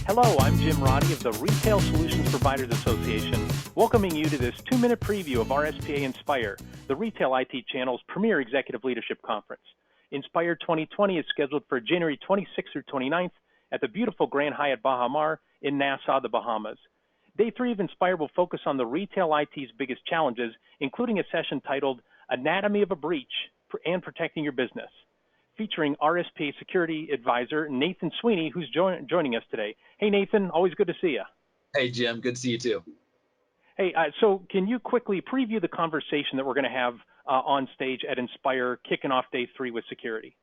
Hello, I'm Jim Roddy of the Retail Solutions Providers Association, welcoming you to this 2-minute preview of RSPA Inspire, the Retail IT Channel's premier executive leadership conference. Inspire 2020 is scheduled for January 26th through 29th at the beautiful Grand Hyatt Baha Mar in Nassau, the Bahamas. Day 3 of Inspire will focus on the retail IT's biggest challenges, including a session titled Anatomy of a Breach and Protecting Your Business, featuring RSPA Security Advisor Nathan Sweaney, who's joining us today. Hey, Nathan, always good to see you. Hey, Jim, good to see you too. Hey, so can you quickly preview the conversation that we're going to have on stage at Inspire, kicking off day 3 with security?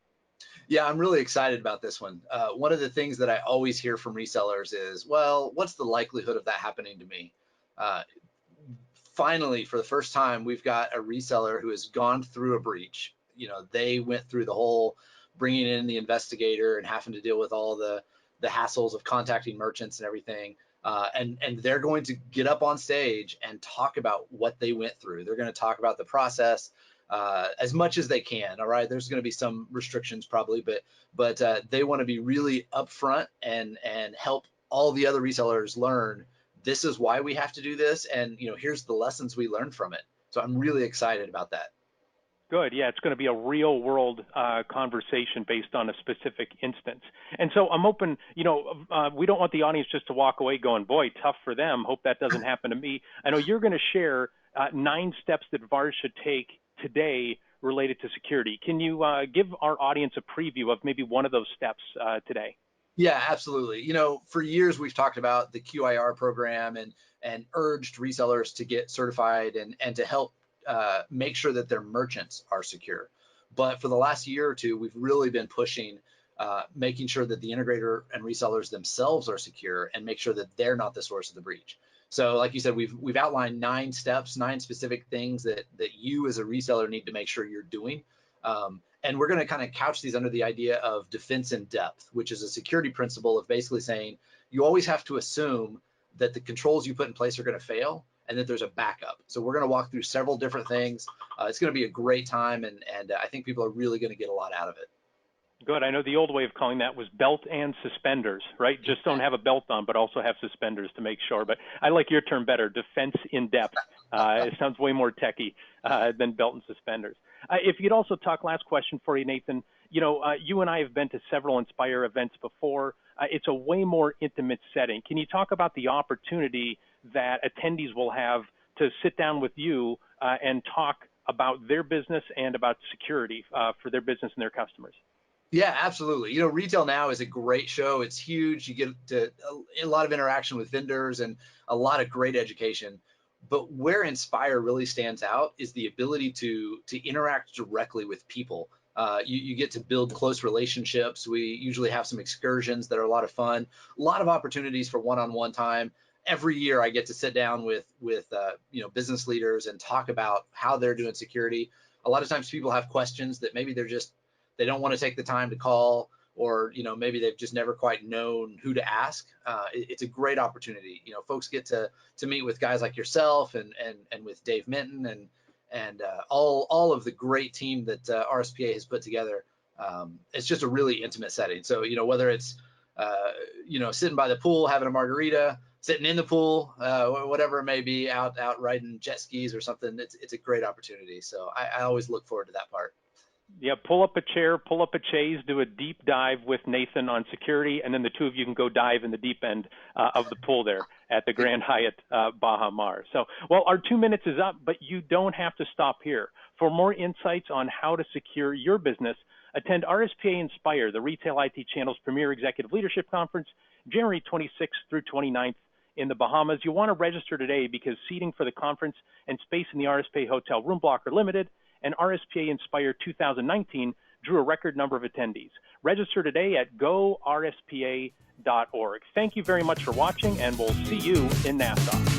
Yeah, I'm really excited about this one. One of the things that I always hear from resellers is, well, what's the likelihood of that happening to me? Finally, for the first time, we've got a reseller who has gone through a breach. You know, they went through the whole bringing in the investigator and having to deal with all the hassles of contacting merchants and everything. And they're going to get up on stage and talk about what they went through. They're going to talk about the process as much as they can. All right, there's going to be some restrictions probably, but they want to be really upfront and help all the other resellers learn this is why we have to do this, and here's the lessons we learned from it. So I'm really excited about that. Good. Yeah, it's going to be a real world conversation based on a specific instance. And so I'm open, we don't want the audience just to walk away going, boy, tough for them. Hope that doesn't happen to me. I know you're going to share 9 steps that VARs should take today related to security. Can you give our audience a preview of maybe one of those steps today? Yeah, absolutely. For years we've talked about the QIR program and urged resellers to get certified and to help make sure that their merchants are secure. But for the last year or two, we've really been pushing making sure that the integrator and resellers themselves are secure and make sure that they're not the source of the breach. So like you said, we've outlined 9 steps, 9 specific things that you as a reseller need to make sure you're doing. And we're going to kind of couch these under the idea of defense in depth, which is a security principle of basically saying you always have to assume that the controls you put in place are going to fail and that there's a backup. So we're going to walk through several different things. It's going to be a great time, and I think people are really going to get a lot out of it. Good. I know the old way of calling that was belt and suspenders, right? Just don't have a belt on, but also have suspenders to make sure. But I like your term better, defense in depth. It sounds way more techy than belt and suspenders. If you'd also talk, last question for you, Nathan, you and I have been to several Inspire events before. It's a way more intimate setting. Can you talk about the opportunity that attendees will have to sit down with you and talk about their business and about security for their business and their customers? Yeah, absolutely. Retail Now is a great show. It's huge. You get to a lot of interaction with vendors and a lot of great education. But where Inspire really stands out is the ability to interact directly with people. You get to build close relationships. We usually have some excursions that are a lot of fun, a lot of opportunities for one-on-one time. Every year I get to sit down with business leaders and talk about how they're doing security. A lot of times people have questions that maybe they don't want to take the time to call, or maybe they've just never quite known who to ask. It's a great opportunity. Folks get to meet with guys like yourself and with Dave Minton and all of the great team that RSPA has put together. It's just a really intimate setting. So whether it's sitting by the pool having a margarita, sitting in the pool, whatever it may be, out riding jet skis or something, it's a great opportunity. So I always look forward to that part. Yeah, pull up a chair, pull up a chaise, do a deep dive with Nathan on security, and then the two of you can go dive in the deep end of the pool there at the Grand Hyatt Baha Mar. So, well, our 2 minutes is up, but you don't have to stop here. For more insights on how to secure your business, attend RSPA Inspire, the Retail IT Channel's premier executive leadership conference, January 26th through 29th in the Bahamas. You want to register today because seating for the conference and space in the RSPA Hotel room block are limited, and RSPA Inspire 2019 drew a record number of attendees. Register today at gorspa.org. Thank you very much for watching, and we'll see you in Nassau.